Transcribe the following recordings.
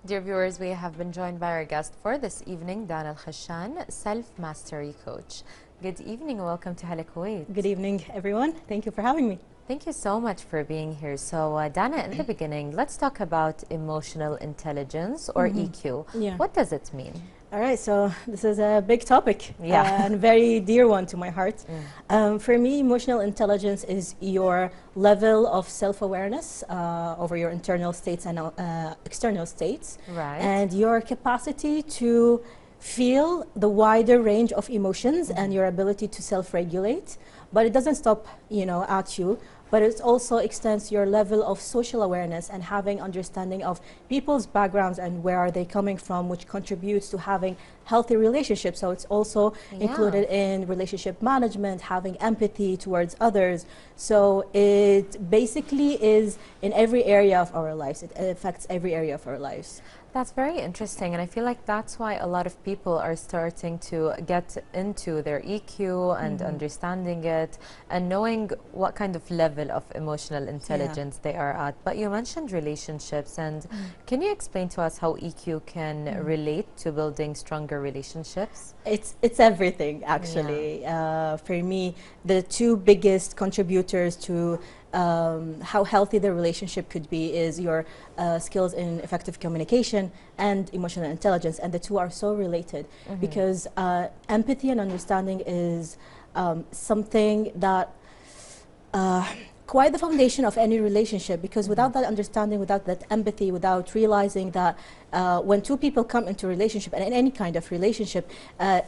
Dear viewers, we have been joined by our guest for this evening, Danah Alkhashan, self-mastery coach. Good evening and welcome to Hala Kuwait. Good evening, everyone. Thank you for having me. Thank you so much for being here. So, Danah, in the beginning, let's talk about emotional intelligence or EQ. Yeah. What does it mean? All right, so this is a big topic and a very dear one to my heart. For me, emotional intelligence is your level of self-awareness over your internal states and external states, Right. and your capacity to feel the wider range of emotions and your ability to self-regulate. But it doesn't stop, at you. But it also extends your level of social awareness and having understanding of people's backgrounds and where are they coming from, which contributes to having healthy relationships. So it's also included in relationship management, having empathy towards others. So it basically is in every area of our lives. It affects every area of our lives. That's very interesting, and I feel like that's why a lot of people are starting to get into their EQ and understanding it and knowing what kind of level of emotional intelligence they are at. But you mentioned relationships, and can you explain to us how EQ can relate to building stronger relationships? It's everything, actually. For me, the two biggest contributors to how healthy the relationship could be is your skills in effective communication and emotional intelligence, and the two are so related because empathy and understanding is something that quite the foundation of any relationship, because without that understanding, without that empathy, without realizing that when two people come into a relationship, and in any kind of relationship,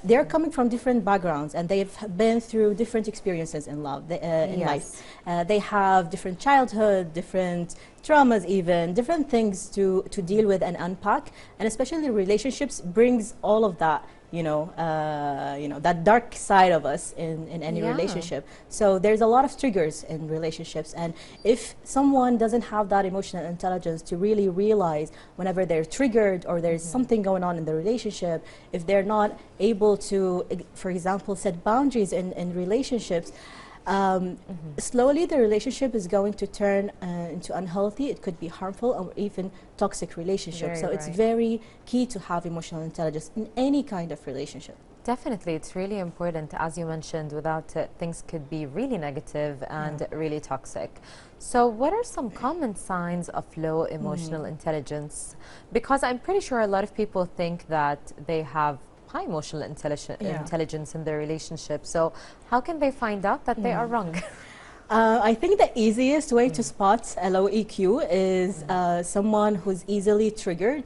they're coming from different backgrounds and they've been through different experiences in love, in life. They have different childhood, different traumas, even different things to deal with and unpack, and especially relationships brings all of that, that dark side of us in any relationship. So there's a lot of triggers in relationships, and if someone doesn't have that emotional intelligence to really realize whenever they're triggered or there's something going on in the relationship, if they're not able to, for example, set boundaries in relationships, slowly the relationship is going to turn into unhealthy. It could be harmful or even toxic relationship. So it's very key to have emotional intelligence in any kind of relationship. Definitely, it's really important. As you mentioned, without it, things could be really negative and really toxic. So what are some common signs of low emotional intelligence? Because I'm pretty sure a lot of people think that they have high emotional intelligence in their relationship. So how can they find out that they are wrong? I think the easiest way to spot a low EQ is someone who's easily triggered,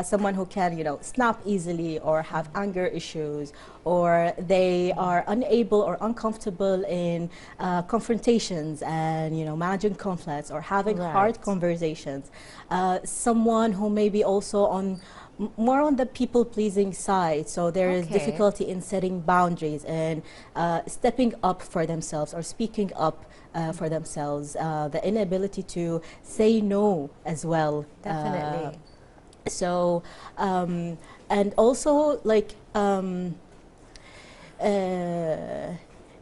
someone who can, snap easily or have anger issues, or they are unable or uncomfortable in confrontations and, managing conflicts or having hard conversations. Someone who may be also more on the people-pleasing side, so there is difficulty in setting boundaries and stepping up for themselves or speaking up for themselves, the inability to say no as well. Definitely. So, and also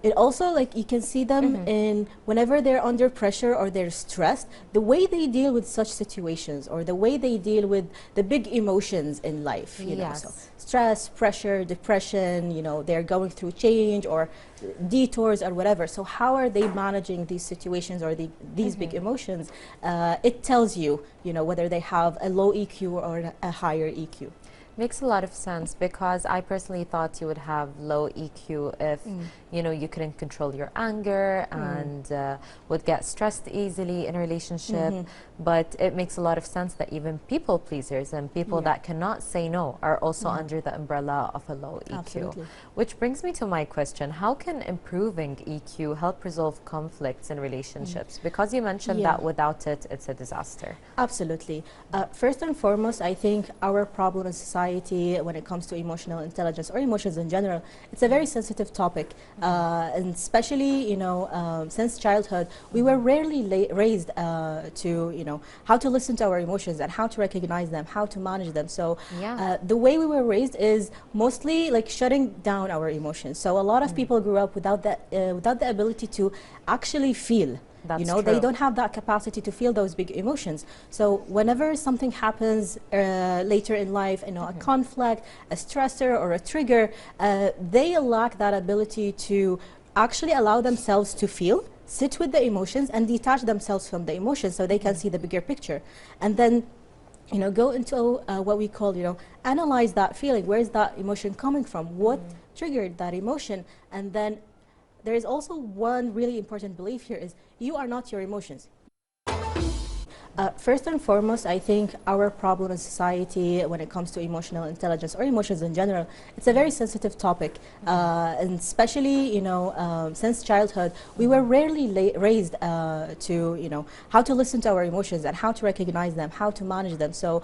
it also, you can see them in whenever they're under pressure or they're stressed, the way they deal with such situations or the way they deal with the big emotions in life, so stress, pressure, depression, they're going through change or detours or whatever. So how are they managing these situations or these big emotions? It tells you, whether they have a low EQ or a higher EQ. Makes a lot of sense, because I personally thought you would have low EQ if you couldn't control your anger and would get stressed easily in a relationship. But it makes a lot of sense that even people pleasers and people that cannot say no are also under the umbrella of a low EQ. Absolutely. Which brings me to my question: how can improving EQ help resolve conflicts in relationships? Because you mentioned that without it, it's a disaster. Absolutely. First and foremost, I think our problem in society when it comes to emotional intelligence or emotions in general, it's a very sensitive topic, and especially since childhood we were rarely raised to how to listen to our emotions and how to recognize them, how to manage them. So the way we were raised is mostly shutting down our emotions. So a lot of people grew up without the ability to actually feel. That's you know, true. they don't have that capacity to feel those big emotions. So whenever something happens later in life, you know, a conflict, a stressor or a trigger, they lack that ability to actually allow themselves to feel, sit with the emotions and detach themselves from the emotions so they can see the bigger picture. And then, you know, go into what we call, you know, analyze that feeling. Where's that emotion coming from? What triggered that emotion? And then there is also one really important belief here is you are not your emotions. First and foremost, I think our problem in society when it comes to emotional intelligence or emotions in general, it's a very sensitive topic. And especially, you know, since childhood, we were rarely raised to, you know, how to listen to our emotions and how to recognize them, how to manage them. So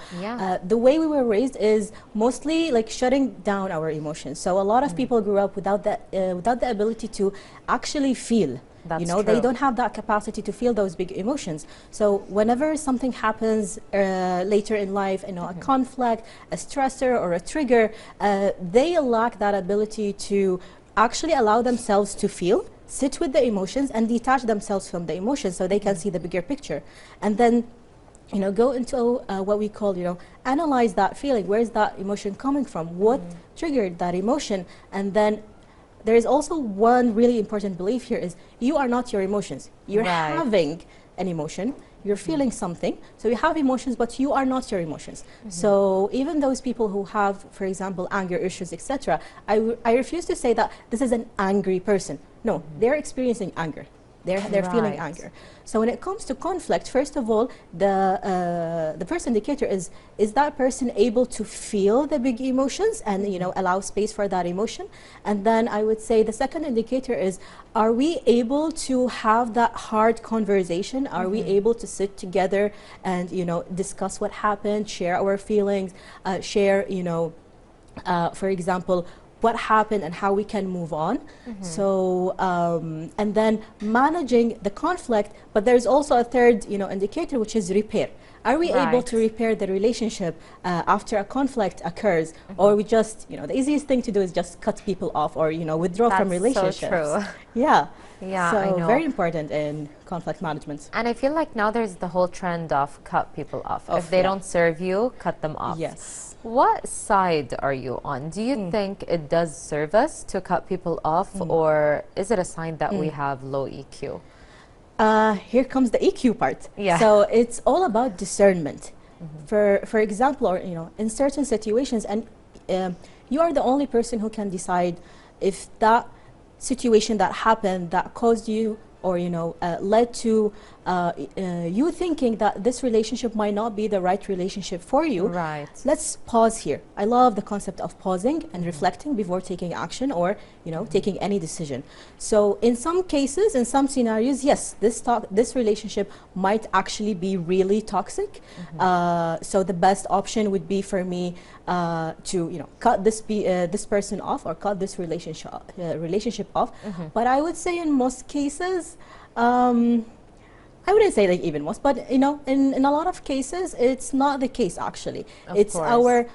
the way we were raised is mostly like shutting down our emotions. So a lot of people grew up without the ability to actually feel. That's you know, true. they don't have that capacity to feel those big emotions. So whenever something happens later in life, you know, a conflict, a stressor or a trigger, they lack that ability to actually allow themselves to feel, sit with the emotions and detach themselves from the emotions so they can see the bigger picture. And then, you know, go into what we call, you know, analyze that feeling. Where's that emotion coming from? What triggered that emotion? And then there is also one really important belief here is you are not your emotions. You're having an emotion, you're feeling something, so you have emotions, but you are not your emotions. So even those people who have, for example, anger issues, etc., I refuse to say that this is an angry person. No, they're experiencing anger. They're feeling anger. So when it comes to conflict, first of all, the first indicator is that person able to feel the big emotions and, you know, allow space for that emotion? And then I would say the second indicator is, are we able to have that hard conversation? Are we able to sit together and, you know, discuss what happened, share our feelings, share, you know, for example, what happened and how we can move on. So and then managing the conflict, but there's also a third, you know, indicator, which is repair. Are we able to repair the relationship after a conflict occurs, or we just, you know, the easiest thing to do is just cut people off or, you know, withdraw from relationships. So true. Yeah. Yeah, so I know. very important in conflict management. And I feel like now there's the whole trend of cut people off. If they don't serve you, cut them off. Yes. What side are you on? Do you think it does serve us to cut people off, or is it a sign that we have low EQ? Here comes the EQ part. Yeah. So it's all about discernment. For example, or, you know, in certain situations, and you are the only person who can decide if that situation that happened that caused you or, you know, led to you thinking that this relationship might not be the right relationship for you. Right. Let's pause here. I love the concept of pausing and reflecting before taking action or, you know, taking any decision. So in some cases, in some scenarios, yes, this relationship might actually be really toxic. So the best option would be for me to, you know, cut this person off or cut this relationship off. But I would say in most cases, I wouldn't say like even most, but, you know, in a lot of cases, it's not the case actually. It's our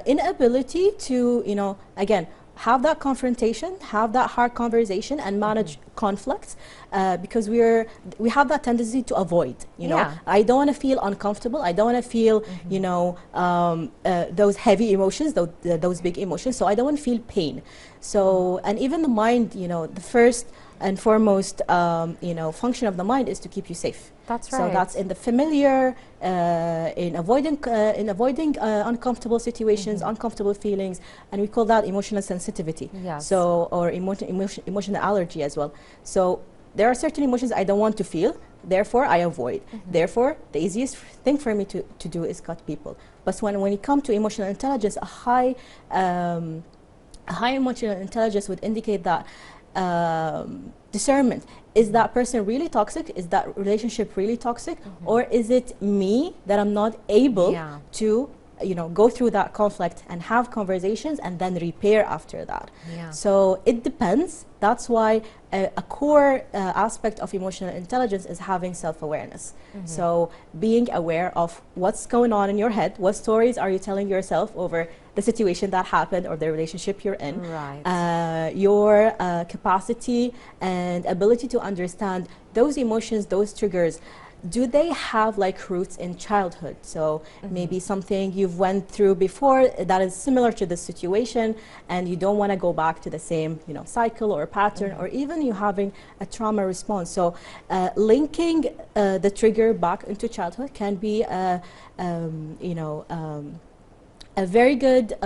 inability to, you know, again, have that confrontation, have that hard conversation and manage conflicts because we have that tendency to avoid, you know. I don't want to feel uncomfortable. I don't want to feel, you know, those heavy emotions, those big emotions. So I don't want to feel pain. So, and even the mind, you know, the first and foremost, you know, function of the mind is to keep you safe. That's right. So that's in the familiar, in avoiding uncomfortable situations, uncomfortable feelings, and we call that emotional sensitivity. So, or emotional allergy as well. So there are certain emotions I don't want to feel, therefore I avoid. Therefore, the easiest thing for me to do is cut people. But when it comes to emotional intelligence, a high emotional intelligence would indicate that discernment. Is that person really toxic? Is that relationship really toxic? Or is it me that I'm not able to, you know, go through that conflict and have conversations and then repair after that? So it depends. That's why a core aspect of emotional intelligence is having self-awareness. So being aware of what's going on in your head, what stories are you telling yourself over the situation that happened or the relationship you're in. Right. Your capacity and ability to understand those emotions, those triggers, do they have like roots in childhood? So maybe something you've went through before that is similar to the situation, and you don't want to go back to the same, you know, cycle or pattern, or even you having a trauma response. So linking the trigger back into childhood can be you know, a very good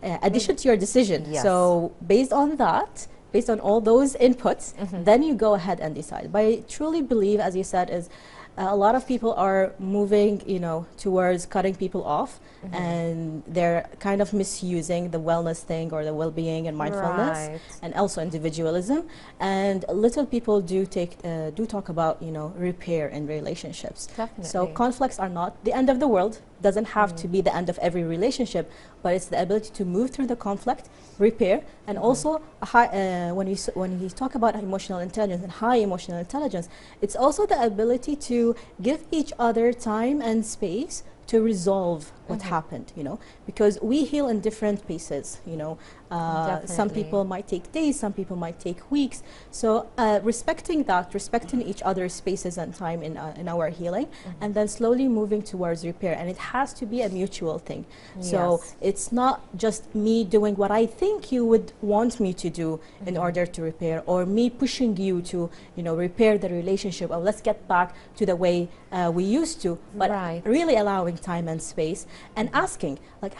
addition to your decision. Yes. So based on that, based on all those inputs, then you go ahead and decide. But I truly believe, as you said, is a lot of people are moving, you know, towards cutting people off, and they're kind of misusing the wellness thing or the well-being and mindfulness, and also individualism. And little people do talk about, you know, repair in relationships. Definitely. So conflicts are not the end of the world. Doesn't have to be the end of every relationship, but it's the ability to move through the conflict, repair, and also a high, when you talk about emotional intelligence and high emotional intelligence, it's also the ability to give each other time and space to resolve what happened, you know, because we heal in different paces, you know. Some people might take days, some people might take weeks. So respecting that, respecting each other's spaces and time in our healing, and then slowly moving towards repair. And it has to be a mutual thing. So it's not just me doing what I think you would want me to do in order to repair, or me pushing you to, you know, repair the relationship, or let's get back to the way we used to, but really allowing time and space and asking, like,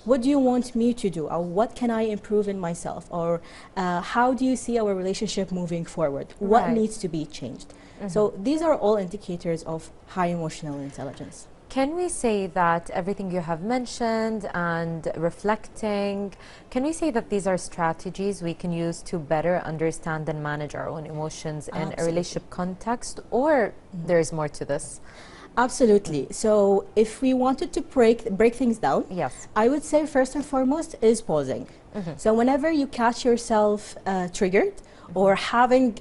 what do you want me to do, or what can I improve in myself, or how do you see our relationship moving forward? What needs to be changed? So these are all indicators of high emotional intelligence. Can we say that everything you have mentioned and reflecting, can we say that these are strategies we can use to better understand and manage our own emotions in a relationship context, or there's more to this? Absolutely. So if we wanted to break things down, I would say first and foremost is pausing. So whenever you catch yourself triggered or having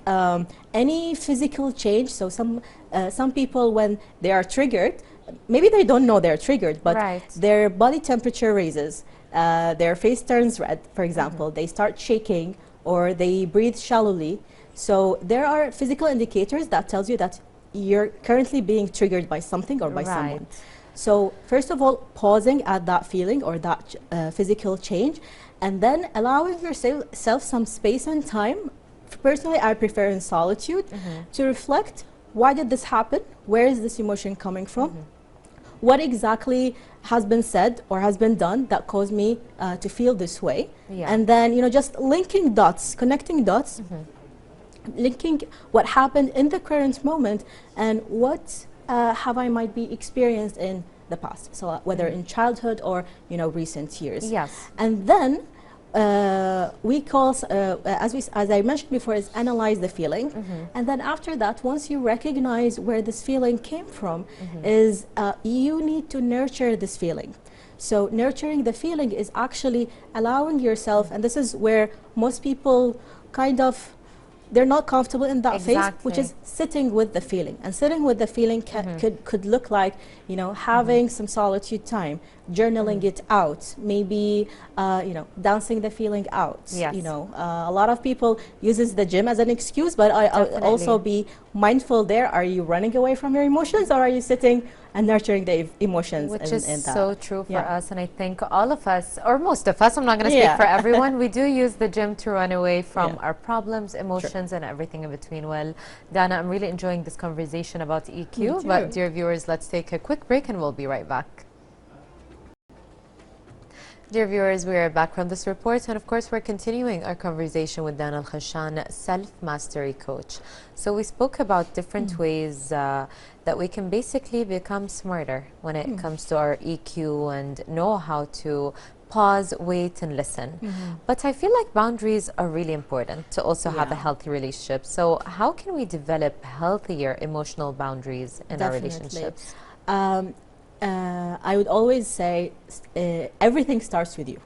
any physical change, so some people, when they are triggered, maybe they don't know they're triggered, but their body temperature raises, their face turns red, for example, they start shaking, or they breathe shallowly. So there are physical indicators that tells you that you're currently being triggered by something or by someone. So first of all, pausing at that feeling or that physical change, and then allowing yourself some space and time. Personally, I prefer in solitude to reflect, why did this happen? Where is this emotion coming from? What exactly has been said or has been done that caused me to feel this way? And then, you know, just linking dots, connecting dots, linking what happened in the current moment and what have I might be experienced in the past. So whether in childhood or, you know, recent years. And then we call, as I mentioned before, is analyze the feeling. And then after that, once you recognize where this feeling came from, is you need to nurture this feeling. So nurturing the feeling is actually allowing yourself, and this is where most people kind of, they're not comfortable in that phase, which is sitting with the feeling. And sitting with the feeling could look like, you know, having some solitude time, journaling it out, maybe, you know, dancing the feeling out. You know, a lot of people uses the gym as an excuse, but I also be mindful there. Are you running away from your emotions, or are you sitting and nurturing the emotions? Which is so true for us, and I think all of us, or most of us, I'm not going to speak for everyone, we do use the gym to run away from our problems, emotions, and everything in between. Well, Danah, I'm really enjoying this conversation about EQ, but dear viewers, let's take a quick break and we'll be right back. Dear viewers, we are back from this report, and of course we're continuing our conversation with Danah Alkhashan, self-mastery coach. So we spoke about different ways that we can basically become smarter when it comes to our EQ and know how to pause, wait, and listen. But I feel like boundaries are really important to also have a healthy relationship. So how can we develop healthier emotional boundaries in our relationships? I would always say everything starts with you.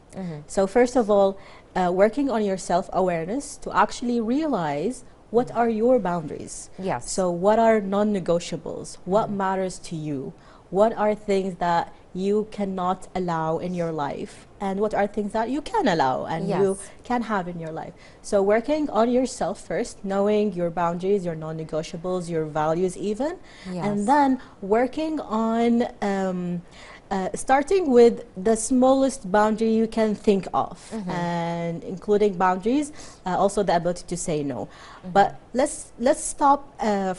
So first of all, working on your self-awareness to actually realize what are your boundaries. So what are non-negotiables? What matters to you? what are things that you cannot allow in your life, and what are things that you can allow and you can have in your life. So working on yourself first, knowing your boundaries, your non-negotiables, your values even, and then working on starting with the smallest boundary you can think of, and including boundaries, also the ability to say no. But let's stop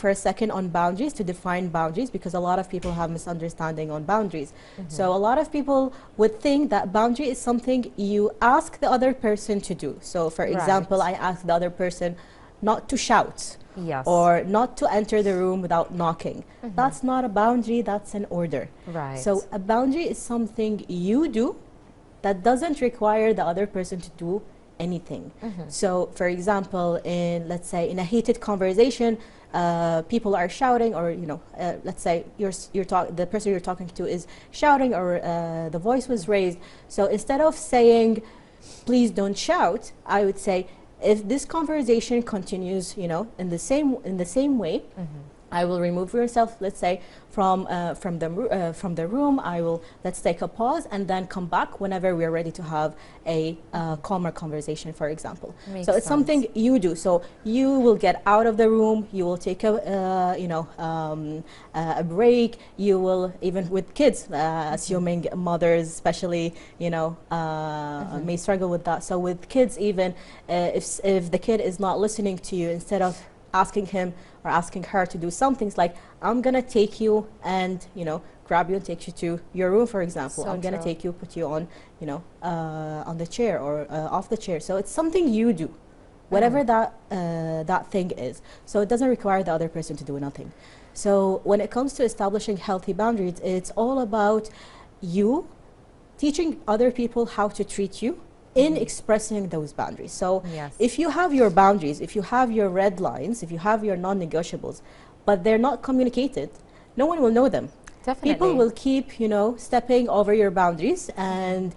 for a second on boundaries, to define boundaries, because a lot of people have misunderstanding on boundaries. So a lot of people would think that boundary is something you ask the other person to do. So for example, I ask the other person not to shout, or not to enter the room without knocking. That's not a boundary, that's an order. So a boundary is something you do that doesn't require the other person to do anything. So for example, in, let's say, in a heated conversation, people are shouting, or let's say the person you're talking to is shouting, or the voice was raised. So instead of saying, please don't shout, I would say, if this conversation continues, in the same way, I will remove yourself, let's say, from the room. I will, let's take a pause and then come back whenever we're ready to have a calmer conversation, for example. So it's something you do. So you will get out of the room. You will take a break. You will, even with kids, assuming mothers especially, may struggle with that. So with kids, even if the kid is not listening to you, instead of asking him or asking her to do some things like, I'm gonna take you and grab you and take you to your room, for example. I'm gonna take you, put you on on the chair, or off the chair. So it's something you do, whatever that thing is. So it doesn't require the other person to do nothing. So when it comes to establishing healthy boundaries, it's all about you teaching other people how to treat you in expressing those boundaries. So if you have your boundaries, if you have your red lines, if you have your non-negotiables, but they're not communicated, no one will know them. People will keep, stepping over your boundaries, and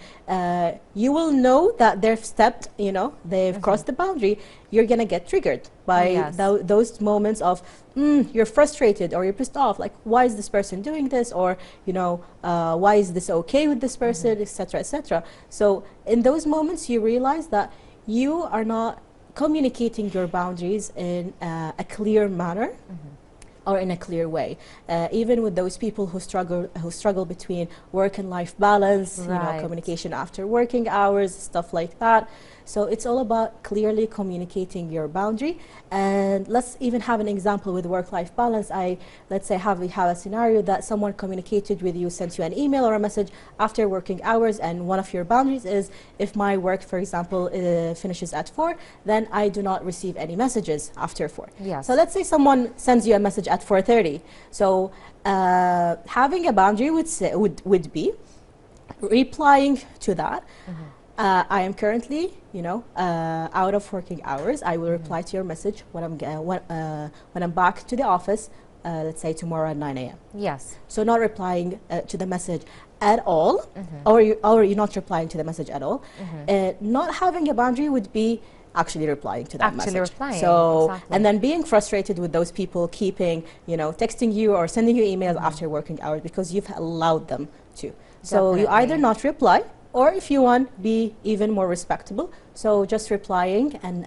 you will know that they've stepped, they've crossed the boundary. You're gonna get triggered by those moments of, you're frustrated, or you're pissed off, like, why is this person doing this, or why is this okay with this person, etc., etc. So in those moments, you realize that you are not communicating your boundaries in a clear manner, or in a clear way. Even with those people who struggle between work and life balance, communication after working hours, stuff like that. So it's all about clearly communicating your boundary. And let's even have an example with work-life balance. Let's say we have a scenario that someone communicated with you, sent you an email or a message after working hours, and one of your boundaries is, if my work, for example, finishes at 4, then I do not receive any messages after 4. So let's say someone sends you a message at 4:30. So having a boundary would be replying to that. I am currently, out of working hours. I will reply to your message when I'm back to the office, let's say tomorrow at 9 a.m. So not replying to the message at all, or you're not replying to the message at all. Not having a boundary would be actually replying to that message. So, and then being frustrated with those people keeping, texting you or sending you emails after working hours because you've allowed them to. So you either not reply, or if you want, be even more respectable. So just replying and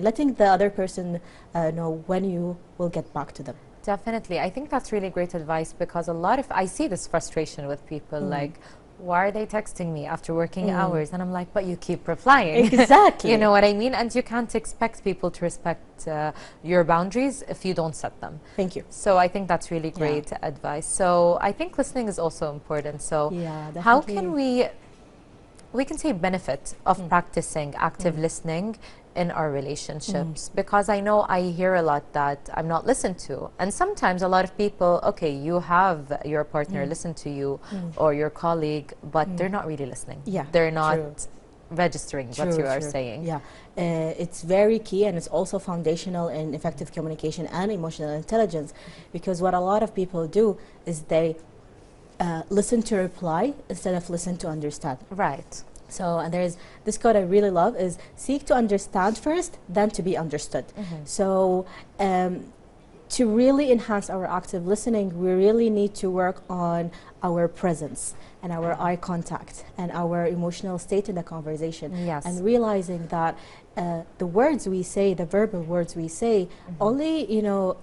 letting the other person know when you will get back to them. Definitely. I think that's really great advice, because I see this frustration with people, like, why are they texting me after working hours? And I'm like, but you keep replying. Exactly. You know what I mean? And you can't expect people to respect your boundaries if you don't set them. Thank you. So I think that's really great advice. So I think listening is also important. So how can we can say benefit of practicing active listening in our relationships, because I know I hear a lot that I'm not listened to, and sometimes a lot of people, okay, you have your partner listen to you or your colleague, but they're not really listening. They're not registering what you are saying. It's very key, and it's also foundational in effective communication and emotional intelligence, because what a lot of people do is they listen to reply instead of listen to understand. So, and there's this quote I really love is, seek to understand first, then to be understood. So to really enhance our active listening, we really need to work on our presence and our eye contact and our emotional state in the conversation. Yes. And realizing that the words we say, the verbal words we say, only, you know,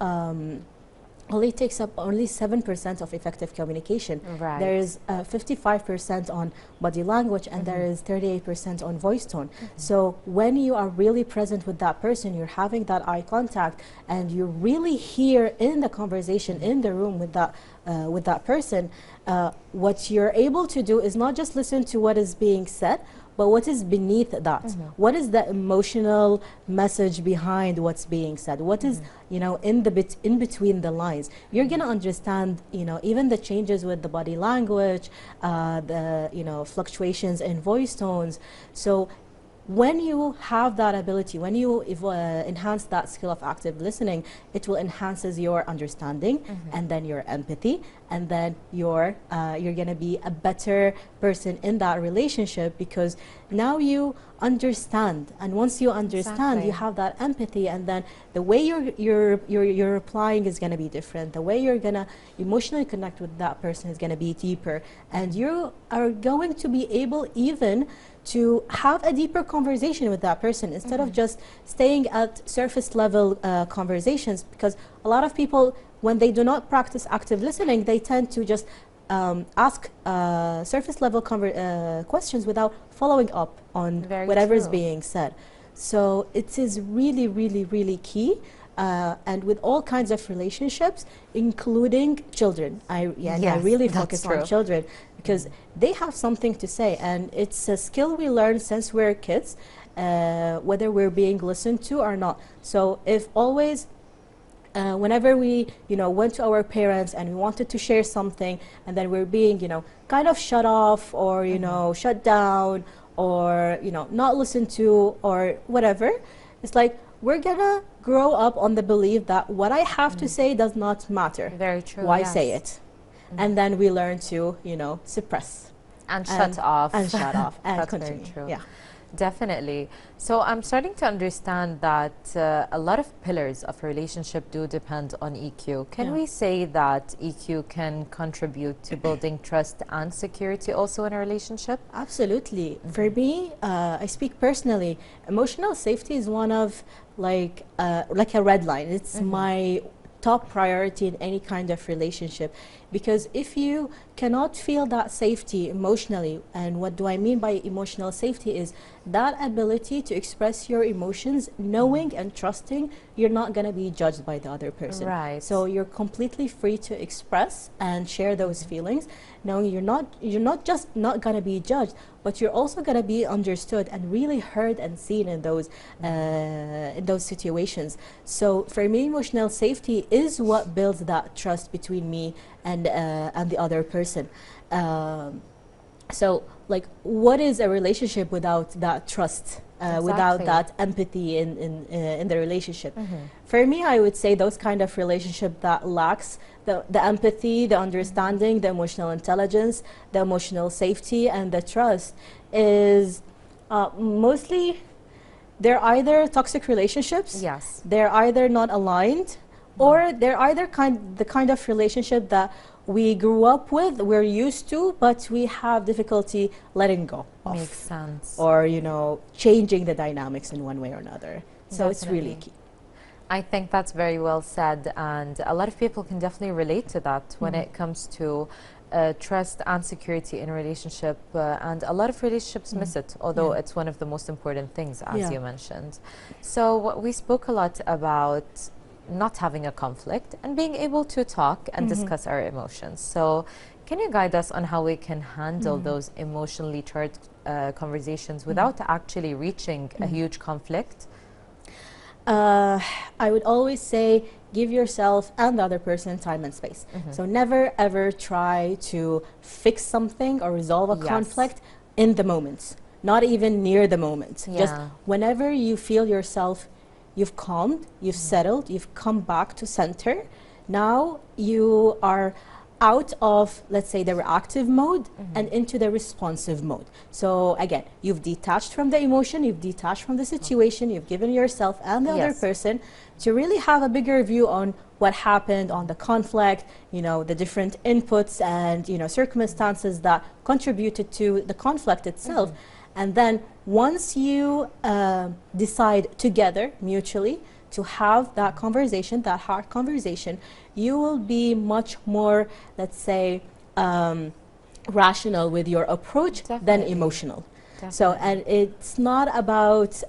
only takes up only 7% of effective communication. Right. There is 55% on body language, and there is 38% on voice tone. So when you are really present with that person, you're having that eye contact, and you're really here in the conversation, in the room with that person, what you're able to do is not just listen to what is being said, but what is beneath that? What is the emotional message behind what's being said? What is, you know, in between the lines? You're gonna understand, you know, even the changes with the body language, the, you know, fluctuations in voice tones. So when you have that ability, when you enhance that skill of active listening, it will enhances your understanding, and then your empathy, and then you're gonna be a better person in that relationship, because now you understand, and once you understand, you have that empathy, and then the way you're replying is gonna be different. The way you're gonna emotionally connect with that person is gonna be deeper, and you are going to be able even to have a deeper conversation with that person, instead of just staying at surface level conversations, because a lot of people, when they do not practice active listening, they tend to just ask surface level questions without following up on whatever is being said. So it is really, really, really key. And with all kinds of relationships, including children. I really focus on children, because they have something to say, and it's a skill we learn since we're kids, whether we're being listened to or not. So if always, whenever we, you know, went to our parents and we wanted to share something, and then we're being, you know, kind of shut off, or, you know, shut down, or, you know, not listened to, or whatever, it's like, we're gonna grow up on the belief that what I have to say does not matter. Very true. Why say it? And then we learn to, you know, suppress and shut off and shut off and That's continue. very true. Yeah, definitely. So I'm starting to understand that a lot of pillars of a relationship do depend on EQ. Can we say that EQ can contribute to building trust and security also in a relationship? absolutely. For me, I speak personally. Emotional safety is one of like a red line. It's my top priority in any kind of relationship, because if you cannot feel that safety emotionally, and what do I mean by emotional safety is that ability to express your emotions, knowing and trusting you're not going to be judged by the other person. Right. So you're completely free to express and share those feelings, knowing you're not just not going to be judged, but you're also going to be understood and really heard and seen in those situations. So for me, emotional safety is what builds that trust between me and the other person. So, like, what is a relationship without that trust, without that empathy in the relationship? For me, I would say those kind of relationship that lacks the empathy, the understanding, the emotional intelligence, the emotional safety, and the trust is mostly, they're either toxic relationships, they're either not aligned, or they're either the kind of relationship that we grew up with, we're used to, but we have difficulty letting go of. Makes sense. Or, you know, changing the dynamics in one way or another. So it's really key. I think that's very well said, and a lot of people can definitely relate to that when it comes to trust and security in a relationship, and a lot of relationships miss it, although it's one of the most important things, as you mentioned. So we spoke a lot about not having a conflict and being able to talk and discuss our emotions. So can you guide us on how we can handle those emotionally charged conversations without actually reaching a huge conflict? I would always say, give yourself and the other person time and space. So never ever try to fix something or resolve a conflict in the moment, not even near the moment. Just whenever you feel yourself, you've calmed, you've settled, you've come back to center. Now you are out of, let's say, the reactive mode and into the responsive mode. So again, you've detached from the emotion, you've detached from the situation, you've given yourself and the other person to really have a bigger view on what happened, on the conflict, you know, the different inputs and, you know, circumstances that contributed to the conflict itself. And then once you decide together, mutually, to have that conversation, that hard conversation, you will be much more, let's say, rational with your approach than emotional. So, and it's not about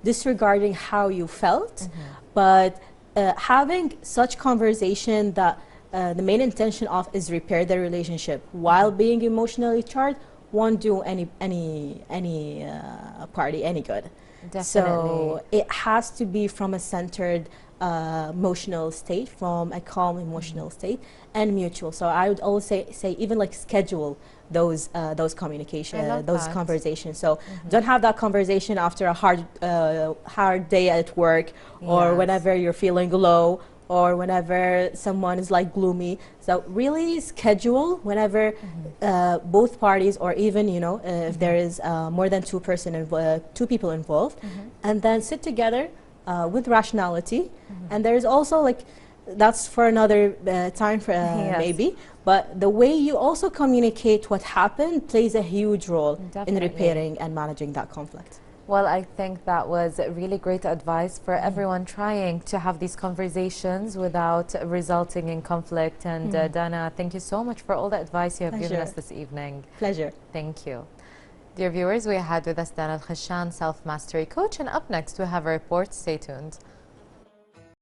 disregarding how you felt, but having such conversation that the main intention of is repair the relationship while being emotionally charged won't do any party any good. Definitely. So it has to be from a centered emotional state, from a calm emotional state, and mutual. So I would always say even like schedule those communication, those conversations. So don't have that conversation after a hard day at work, or whenever you're feeling low, or whenever someone is like gloomy. So really schedule whenever both parties, or even, you know, if there is more than two people involved, and then sit together with rationality. And there's also like, that's for another time for maybe, but the way you also communicate what happened plays a huge role in repairing and managing that conflict. Well, I think that was really great advice for everyone trying to have these conversations without resulting in conflict. And Danah, thank you so much for all the advice you have given us this evening. Pleasure. Thank you. Dear viewers, we had with us Danah Alkhashan, self-mastery coach, and up next we have a report. Stay tuned.